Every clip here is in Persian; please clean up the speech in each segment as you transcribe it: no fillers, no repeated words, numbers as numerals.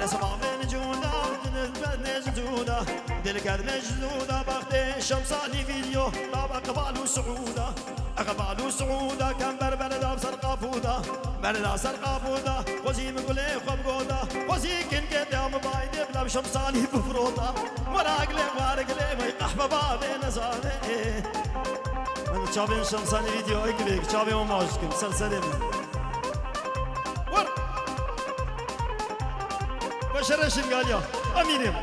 نسمع من جودا نجدودا دلقات مجدودا بختي شمساني فيديو طاب أقبال سعودا أقبال سعودا كان بربر داب سرقا فودا بردا سرقا فودا وزيم قولي خب قودا وزيكن قدام بايدي بلاب شمساني بفرودا مراقلي وارقلي ويقح بابي نزاني من تشابين شمساني فيديو اكبيك تشابين وماجكم سلسلة ور بشرشن قال يا أمينيم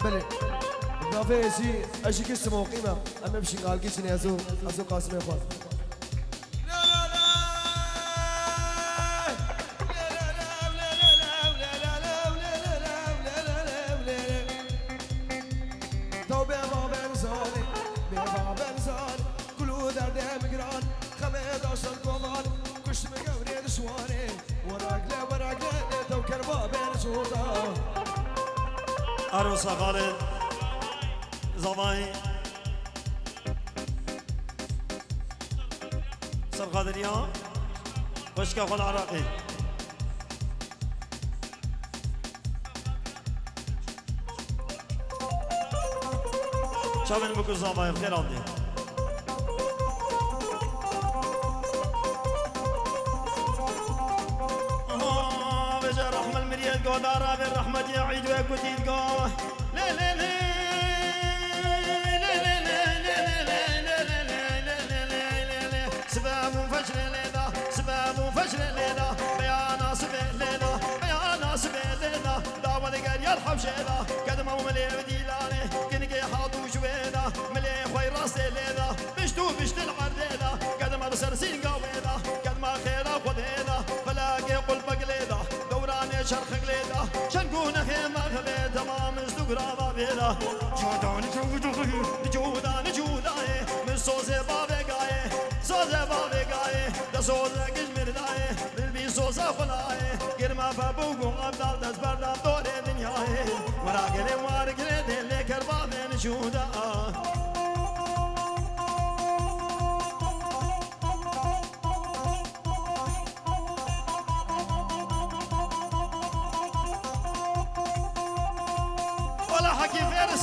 بله إضافة شيء أشي كسر موقيمة أما بشين قال كيشن يازو قاسم يفعل عروسة خالد زماي سر قادريان وشكا خل عراقي شامل بكو زماي خير عندي بجا رحمة المريد قدارة بالرحمة يعيد ويكوتيد قوة لا لا لا سباب فجر ليلة سباب فجر ليلة بيانا سبع ليلة بيانا سبع ليلة دعوة ذكر يرحم شيلة قدمه وملي بديلاني كنكي حاطو جويلة ملي خوي راسي ليلة بشت العرديلة قدمه بسرسين قويلة قدمه خيرة خذيلة فلاقي قلب قليلة دوراني شرخ قليلة شنقون خيمة خبيت تمام استقرا بيلا جودان جودان من صوزي بابقاي صوزي بابقاي ده صوزي قجمر داي بالبي صوزي خلاي قرما فابوقو أبدال دزبردا دوري دنياي مراقلي وارقلي دلي كربا من جودا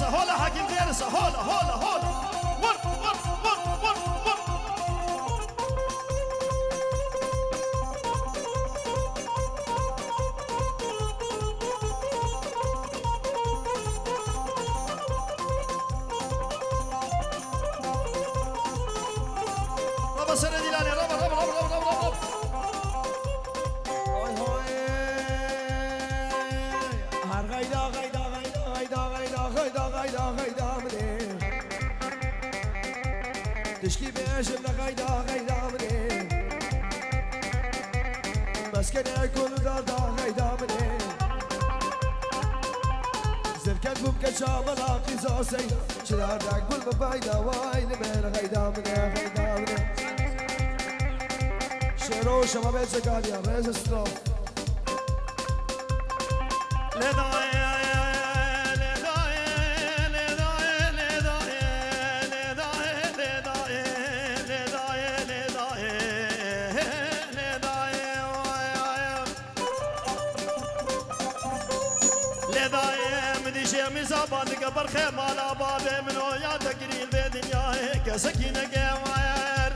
هولا حكيم فارسة هولا ور ربا سنة ديلاني ربا تشكي بيجم لغيدا مني بس كان يكون دا غيدا مني زركت بوك شامل قيزاسي شلار داك قول ببايدا واين من غيدا مني شيرو شباب زكاليا ريزسترو مزابان قبر خيم على بابي من ويا تقريل بدنيا هيك سكينة قوار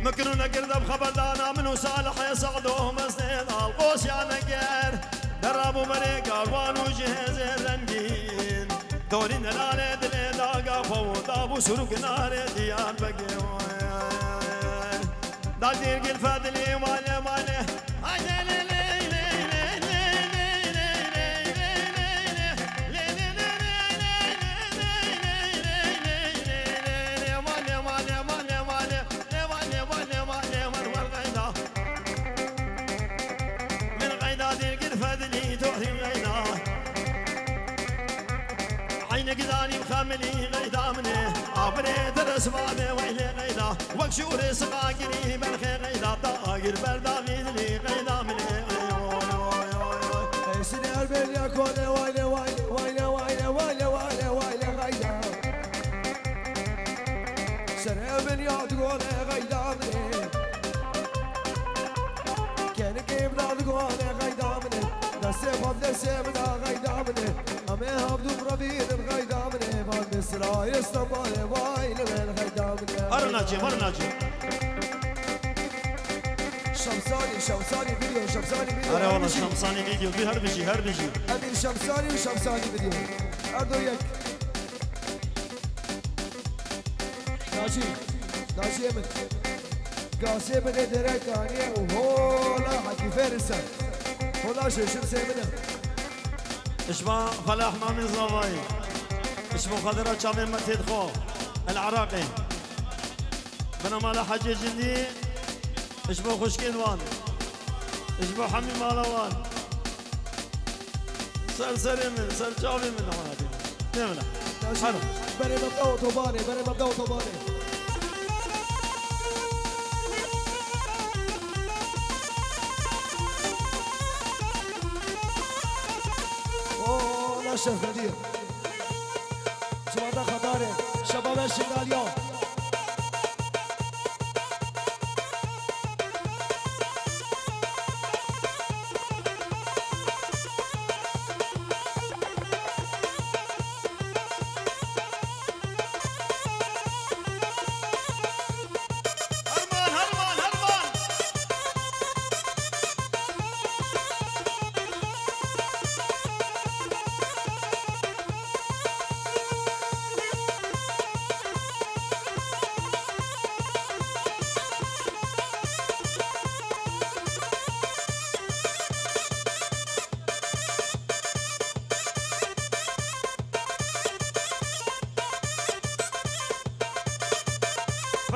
مكرونة قردب خبردانا منو صالح يصعدوهم سنين القوس يا نقير دربوا مريقا وانو جهز الرنقين دورين الالي دلي داقا فوض ابو سروق نار ديان بقي دادير قل فادلي مالي قداني مخملي غيدا مني عبري درس بابي ويلي غيدا وكشوري سقاقري بالخي غيدا طاقر بردا غيدلي غيدا مني سني البيل يا كوني ويلي سر من یاد گونه غیدامنه کنه که بلاد گونه غیدامنه دست خود دست من غیدامنه همه هبدو ربین غیدامنه بان بسرای استنبال وای لمن غیدامنه هرناجي شمساني فيديو أنا والله شمساني فيديو هربجي أمين شمساني وشمساني فيديو أردو يك ناجي من قاسم من دركانية وهولا حكي فارسة هولا شو سيمنا اشبا فلاح مامي زواي اشبو خضرة شامي متيد خو العراقي بنا مالا حجي جندي اشبو خشكين وان اشبو حمي مالوان سرسري من سرجابي من هذه نمنا حلو بري مبدأ طوباني اوه لا شيخ غدير شباب خضاري شباب الشماليون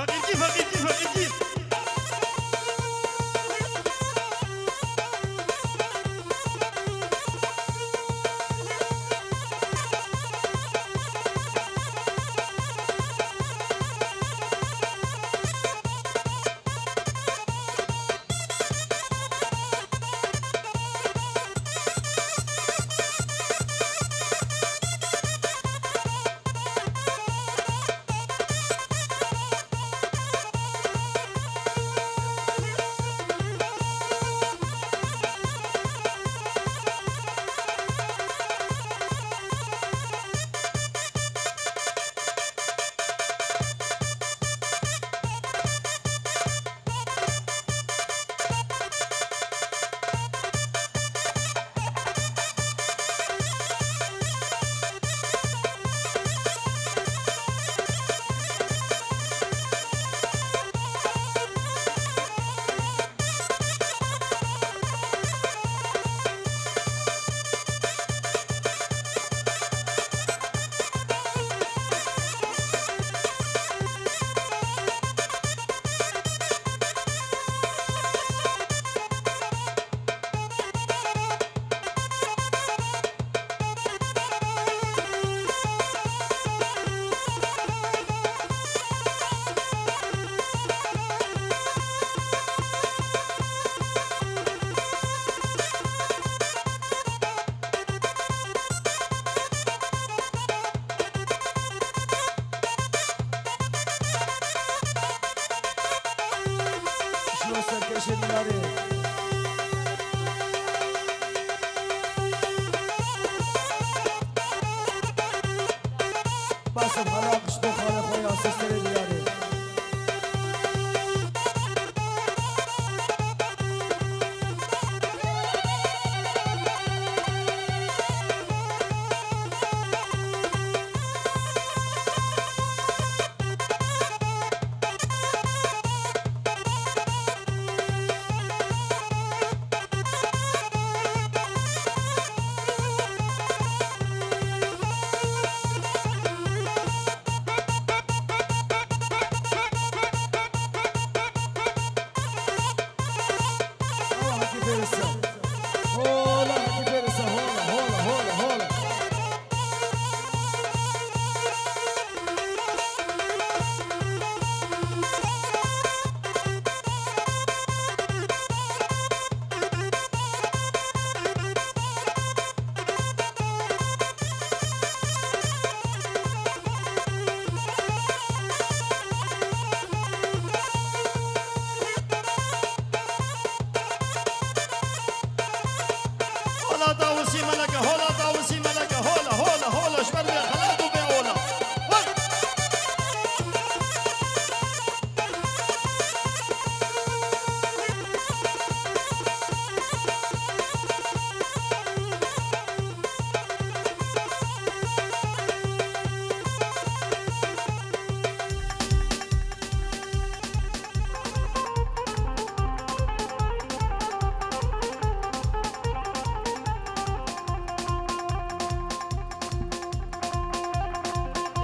فقير باسم حلاق شدو خاله خويا سستري دياري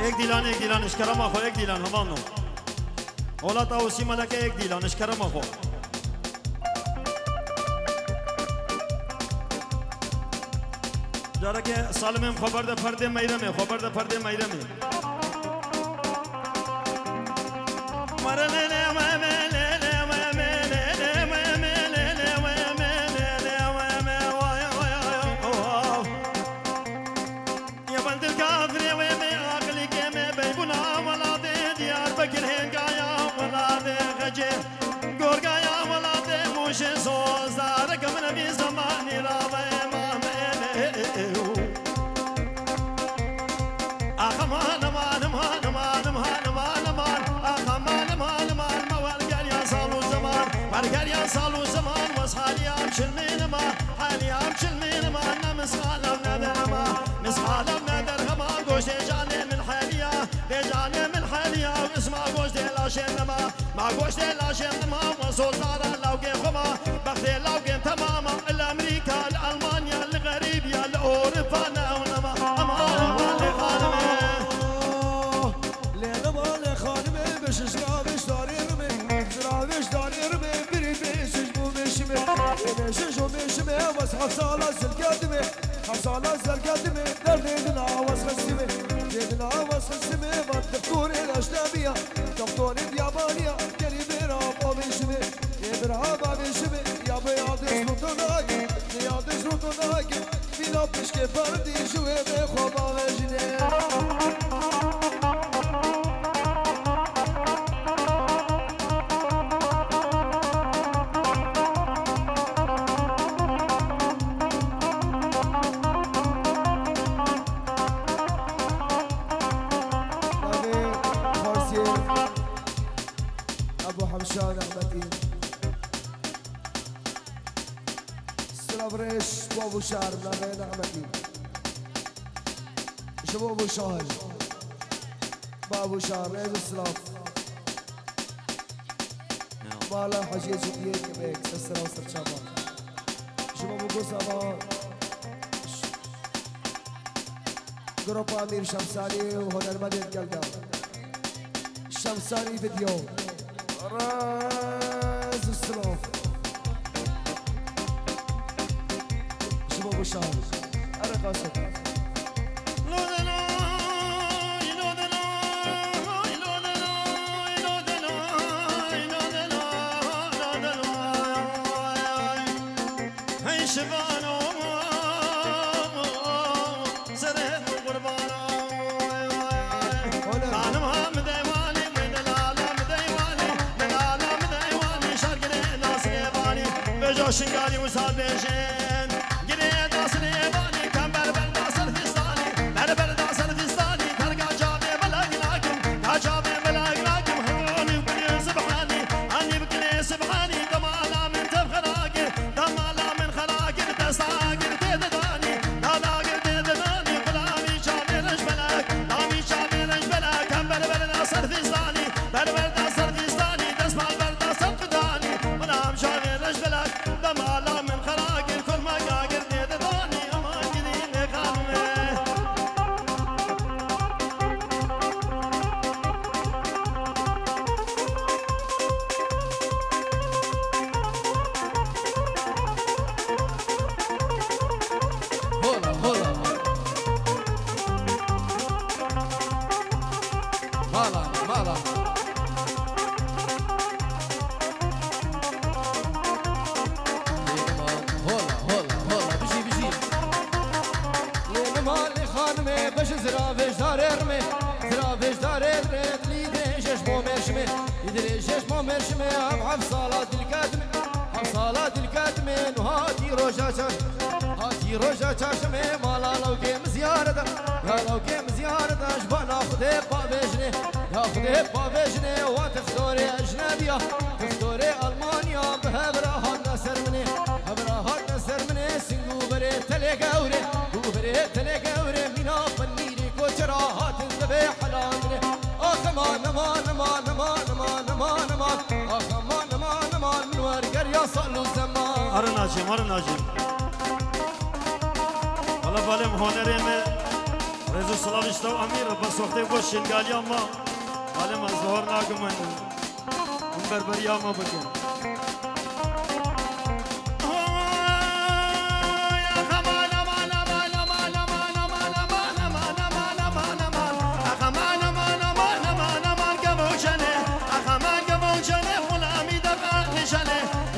یک دیلان اشکرم آخو یک دیلان همانو اولا تاوسی ملکه یک دیلان اشکرم آخو جاره که سالمیم خبر ده پرده میرمه صالو زمان وصحالي امشي المينما حالي امشي المينما انا مسخاله بنادرما مسخاله بنادرما قوش جاني من حاليا جاني من حاليا واسمع قوش لا شنما ما قوش لا شنما وصول زارا لو كي خما بختي لو كي تماما الامريكا الالمانيا الغريبيا الاوروبا ونما امان لخانمه لنما لخانمه بش شرابش داريرمه شرابش داريرمه مشش ومشمه بس حصالة زلقدمه حصالة زلقدمه دردنا واسخسمه دردنا واسخسمه بالدكتور الأجنبية دكتور اليابانية قريب راب ومشمه يبراب ومشمه يا بياض سلطناك بياض سلطناك بلا بشكي فردي شوي بخوبا وجنه شان احمدين سلابريش بابو شهر بلغين احمدين شو بابو شهر بابو شهر ريز السلاف بالا حجيج ديك بيك سسرا وسر شابان شو بابو قصبان جروب امير شمساني وهنر مدين قلقا شمساني فيديو راز السلاف شباب الشهر أنا قاسم شنقالي وصاد بيجين قريت اصلي باني كان بربر داصر فستاني بربر داصر فستاني ترقى جابي بلاقلاكم جابي بلاقلاكم هوني بكلي سبحاني اني بكلي سبحاني دمالا من تبخراقر دمالا من خراقر تستاقر تدداني داداقر تدداني قلامي جابي رجبلك دامي جابي رجبلك كان بربر داصر فستاني بربر داصر فستاني تسمع البر داصر قداني قلام جابي رجبلك دمالا من خراقر كل ما قاقر تدداني اما قدين خانمه مالا بش زرافش داررمه زرافش داررمه لیدرش مومرشمه لیدرش مومرشمه هم حفصالات الكدمه حفصالات الكدمه وهاتي روجا چاشمه مالا لو كيم زيارة لو كيم زيارة جبنا خدي بابجني يا خدي بابجني وتختوري أجنبية تختوري ألمانيا بهبراهات نسر مني هبراهات نسر مني سنجو بري تلقاوري وبري تلقاوري منا فنيري كوشراهات الذبيح الامري اخمان امان امان امان امان امان امان اخمان امان امان من ورقر يصل الزمان ارناجم والله بالم هنرم رزو سلاویشتا و امیر بس وقتی وش شنگالیا ما حالا ما ظهر ناکم من بربریا ما بکن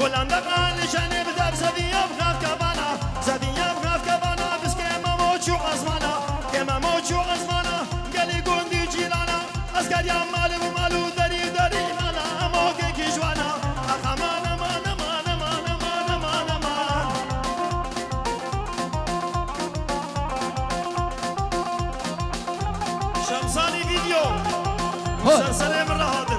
غلام دقان شنه بدر زديا بغاف كبانا زديا بغاف كبانا بس كما موجو عزمانا كما موجو عزمانا قالي قوندي جيلانا اسكر يا مالي ومالو دري دري مانا موكي كيجوانا اخمانا مانا مانا مانا مانا مانا مانا شمساني فيديو مسلسل من هذا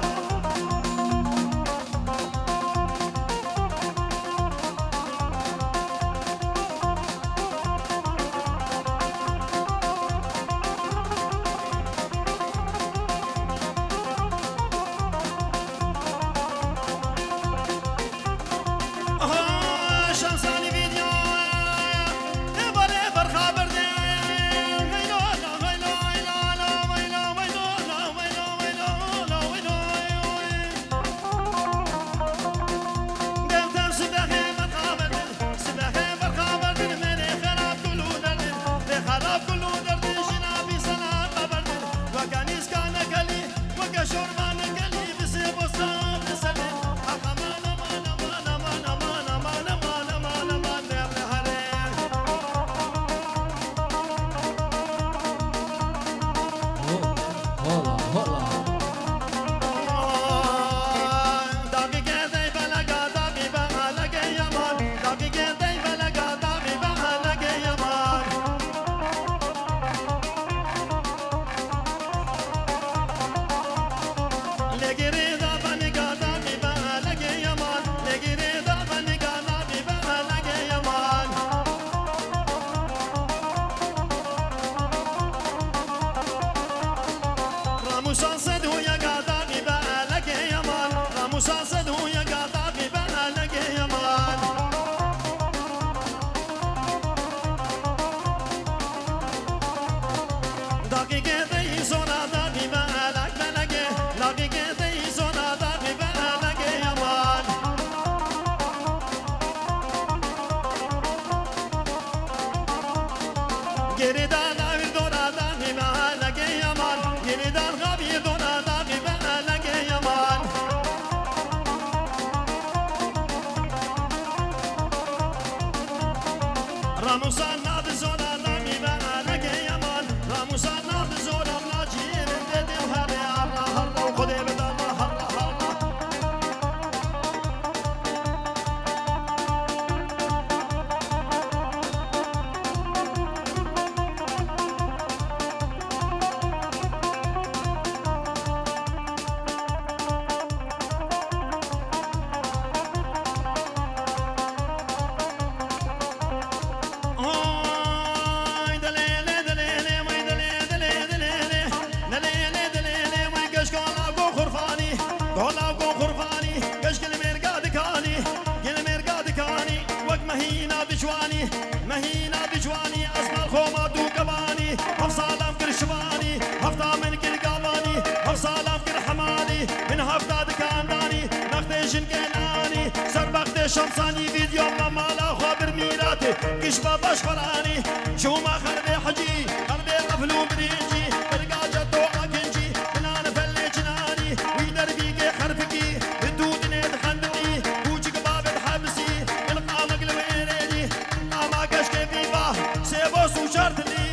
مهينا بجواني أسمع الخومة دو قباني هفصالام كل شواني هفتا من كل قواني هفصالام كل حماني من هفتا دكانداني نقديشن كيناني سر بقدي شمساني فيديو مالا خابر ميراتي كشبا باش فراني شو ما خربي حجي خربي قفلو بريجي برقا جدو عكنجي بنان فلي جناني ويدر بيكي خرفكي بدو دنيد خندقي بوجي قبابة حبسي القامة قلويريني قامة كشكي فيفا سيبو سوشارت لي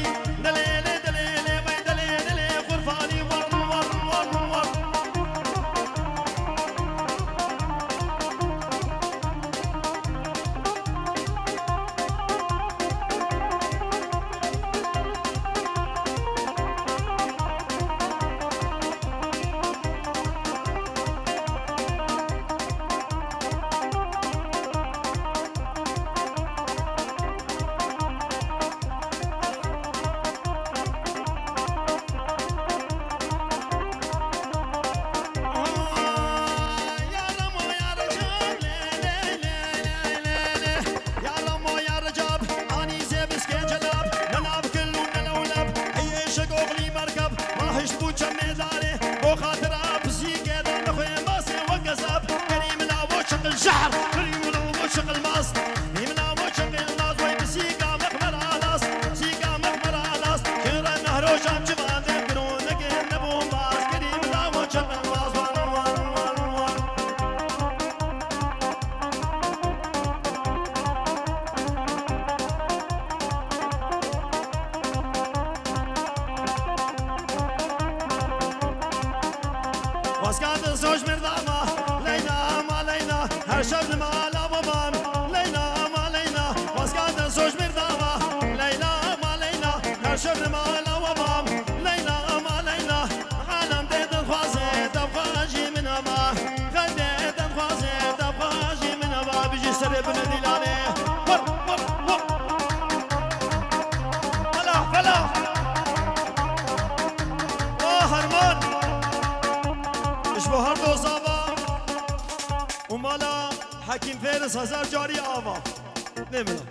دليلي دليلي وي دليلي دليلي غرفاني ور ور ور ور بركب ما هش بوچه میداره او خاطر ابزی گدن خوی ماسه و گزب کریم لا وشق الشهر کریم لا وشق الماس کریم لا وشق الماس وای بسیگا مخمر آلاس سیگا مخمر آلاس کریم نهروشم جوان دکرون نگه نبو ماس کریم لا وشق الماس وان وان وان وان واسكات الزوج مرضامة ليلى ما ليلى هر شب ما لا بابان ليلى ما ليلى واسكات الزوج مرضامة ليلى ما ليلى هر شب ما لا بابان ليلى ما ليلى عالم ديد الخوازي تبخاجي من أما خديت الخوازي تبخاجي من أما بيجي سرب نديلاني ور ور ور فلاح فلاح هرمان هر دو زاوا ومالا حکیم فارس هزار جاری آوا نمیدونم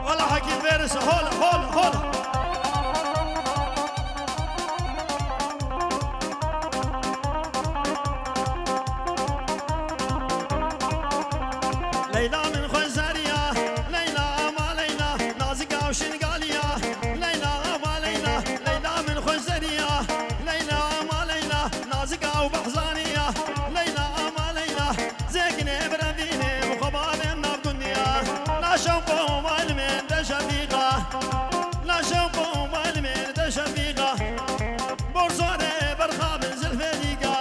والا حکیم فارس هولا هولا هولا ليلى من خزاريا ليلى ما ليلى نازكة وشنقاليا ليلى ما ليلى ليلى من خزاريا ليلى ما ليلى نازكة وبحزانية ليلى ما ليلى زيكني برافيني وخبال النار دنيا لا شوفوا مالمين دشفيقة لا شوفوا مالمين دشفيقة برزوني برخاب زلفيقة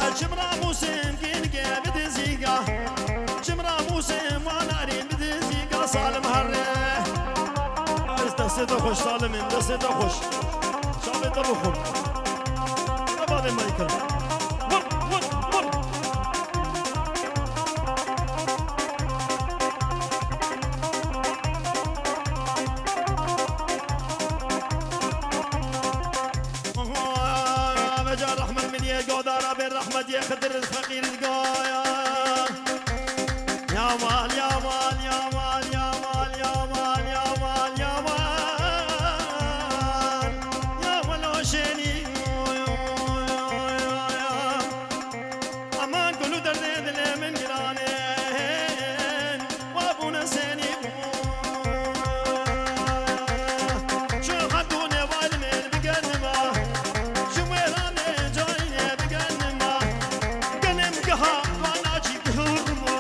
الشمرا موسم كينكي بدزيقة شمرا موسم ونارين بدزيقة سالم هره دستت خوش سالمين دستت خوش شابت بخور نباده مايكل ور ور ور مجال رحمة من يقودارا بالرحمة يخدر الفقير القايا يا مال يا مال يا مال يا مال يا مال يا مال يا مال يا مال وشيني أمان كل دردين من جيرانين وابونا سيني شو خدوني والمين بقلبه شو ويراني جايني بقلبه قلم قها وانا جيب هرمو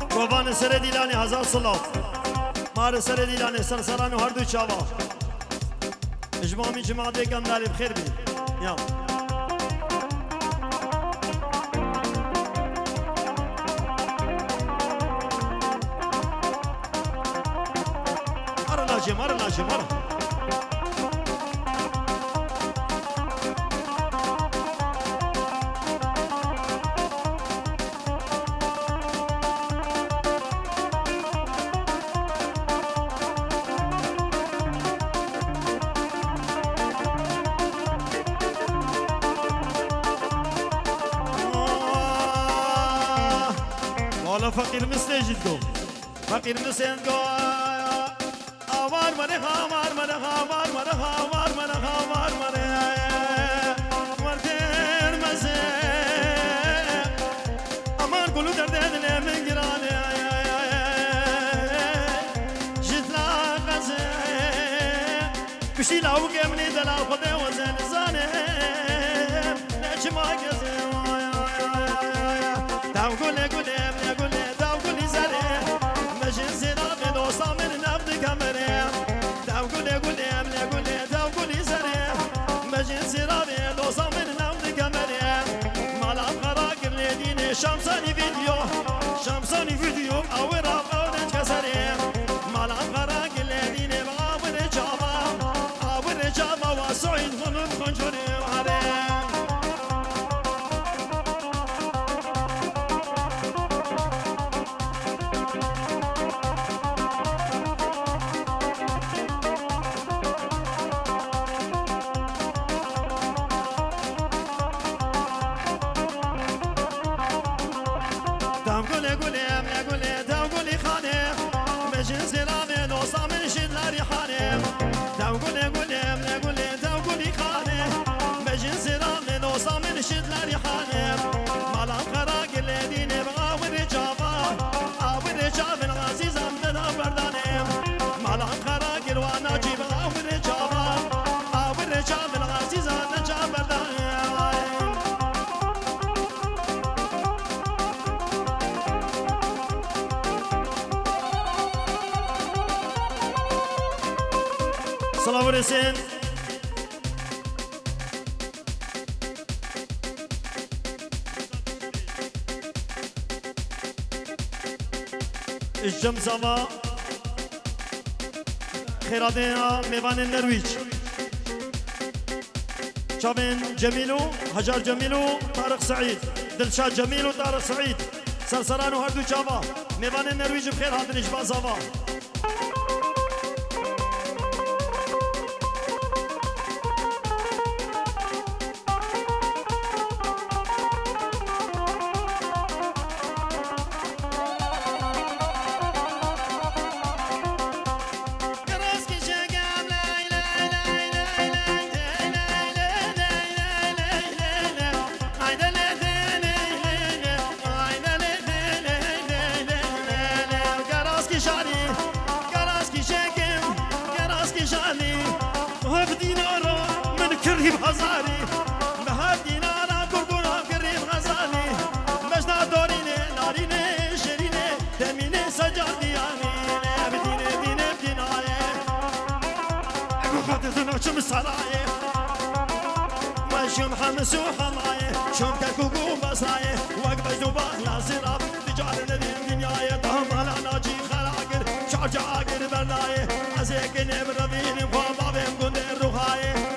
قوان سر دیلانی هزار صلاة مار سر دیلانی سرسران و هر دو چاوا اجمامی جماعت کم داری بخیر بی یا مار ناجی مار ناجی مار فقير مسجدكم فقير مسجدكم أمار مريخ أمار مريخ أمار مريخ أمار مريخ أمار مريخ مرتين مسيح أمار كله دردين من جيراني جيت لا غزير كشي لا وقمني دلا خذي وزن زاني ليش ما قزير تاو قولي قولي قولي تاو قولي زري مجن زينا من وصامن نبض كامري حانم داو گله گلم نگله داو گلی خانم مجن سرام نوسا من شد لاری حانم مالام خرا گله دینه بغاور جاوا آور جاوا عزیزم دنا بردانم مالام خرا گلوانا جی بغاور جاوا آور جاوا عزیزم دنا بردانم سلام ورسین الجم زما خیراتنا میوان نرویج شابين جميلو هجر جميلو طارق سعيد دلشاد جميلو طارق سعيد سرسرانو هردو شابا میوان النرويج بخير هادن اجبا زوا هزاري بهار دينارا قرقورا قريب غزالي مجنا دوريني ناريني شريني تميني سجار دياني بديني ديني بديناي ابو خاطر شم السراي ما شم حمس وحماي شم كاكوكو بصاي وقبج دوبا ناصرة تجار الدنيا طهم على ناجي خلاقر شارجا عاقر برناي ازيك نبربيني وبابي مقند الرخاي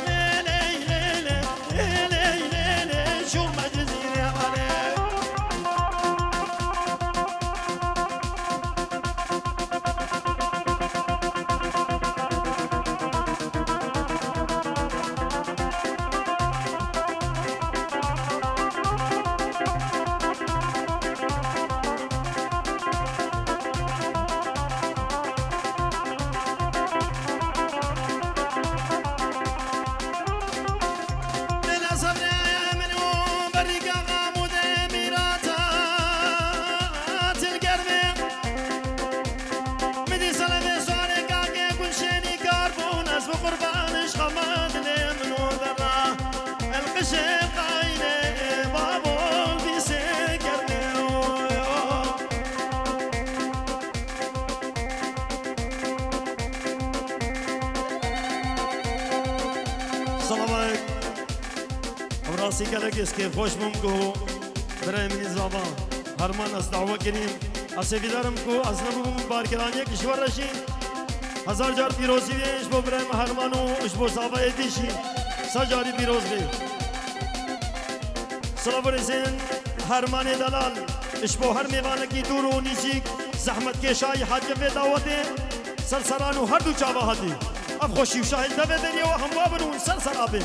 راسي كلك اسكي خوش ممكو براي من زبان هرمان از دعوة كريم اسفيدارم كو ازنبو مباركرانية كشور رشين هزار جار پیروزی ویش بو برای هرمانو اش بو صافه دیشی سجاری پیروز بی سلام برسین هرمان دلال اش بو هر میوانه کی دور و نیزیک زحمت کشای حاجب دعوته سرسرانو هر دو چاوا هدی اب خوشی و شاهد دبه دنیا و هموا بنون سرسرابه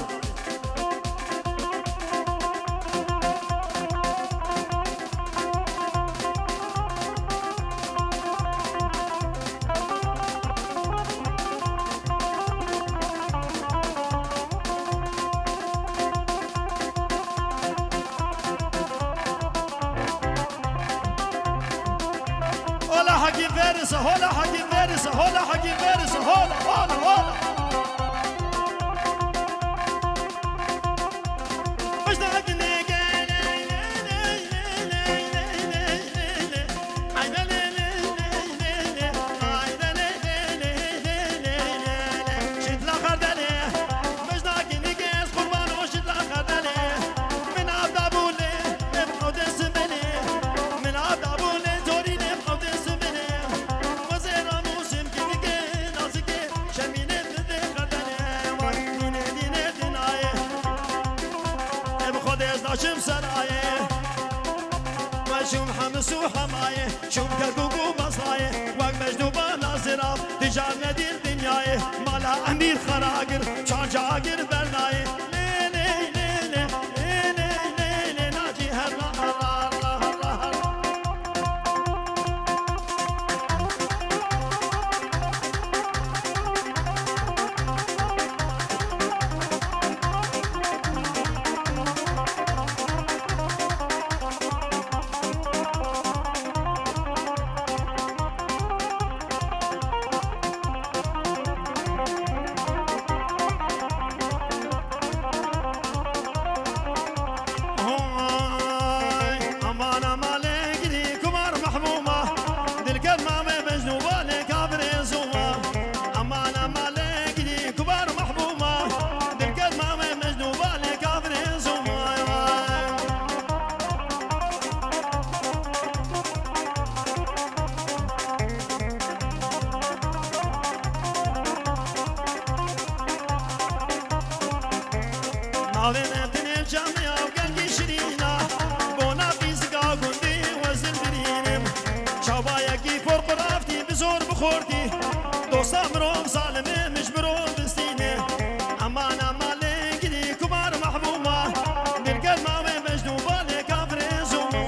هولا حقي فارس هولا حقي فارس هولا هولا هولا شم سرايه وشم حمس وحمايه شم كركوك ومصايه وقت مجدوبة ناصرة تجار ندي الدنيا مالا أمير خراقر شان جاقر برنايه ناجي هلا ناوێنە تنێ جامیا و گەنگی شرینە بۆ ناقیزگا گوندی وەزن برینم چاوایەکی پۆرقڕافتی بزۆر بخۆردی دۆستا مرۆڤ زالمێ مش مرۆڤ بستینێ ئەمان ئەمالێ گیری کوبار مەحبوومە بێرگەر ماوێ مەجنوو بالێ کافرێ زوومە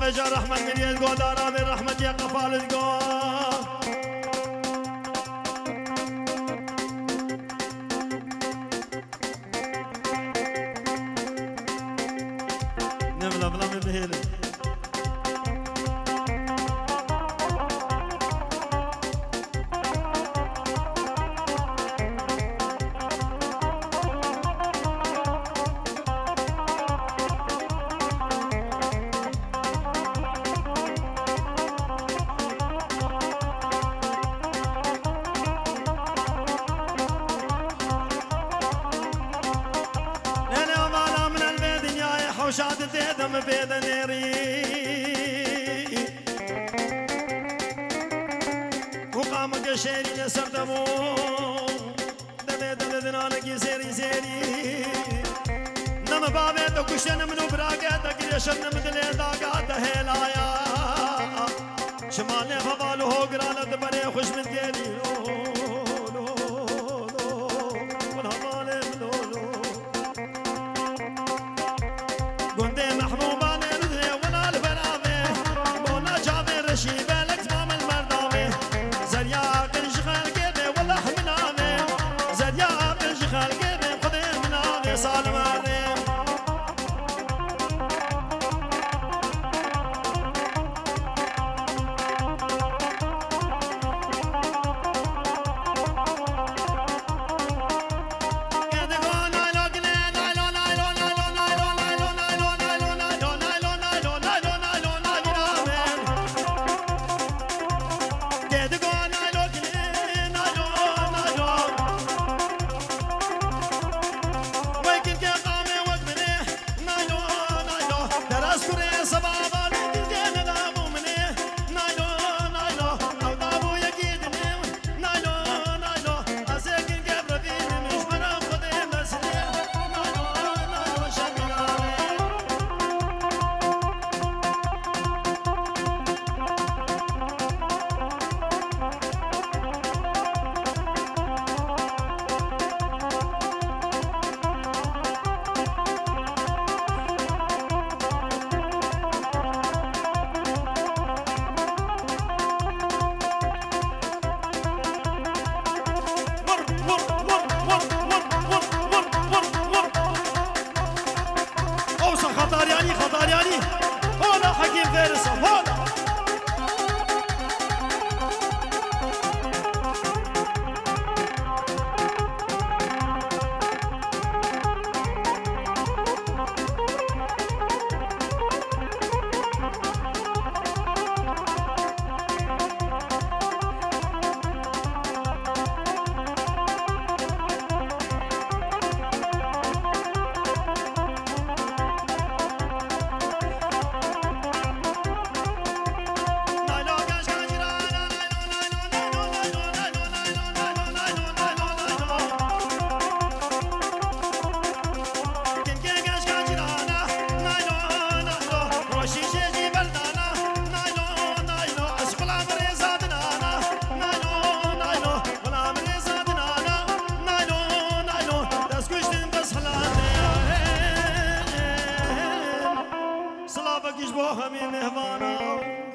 بجا رحمت مليت قول دارا من رحمت يا قفال القول نملا بلا من بهيلي وشاد دم بيد نيري وقام قشيري نسر دمو دمي دم دنانك سيري سيري نم بابي تو كشن منو براقه تقريشن مدلي داقا تهيلايا شمالي فضالو هو قرانة دبري خوش من ديلي خطارياني هولا حكيم فارس هولا همین مهوانا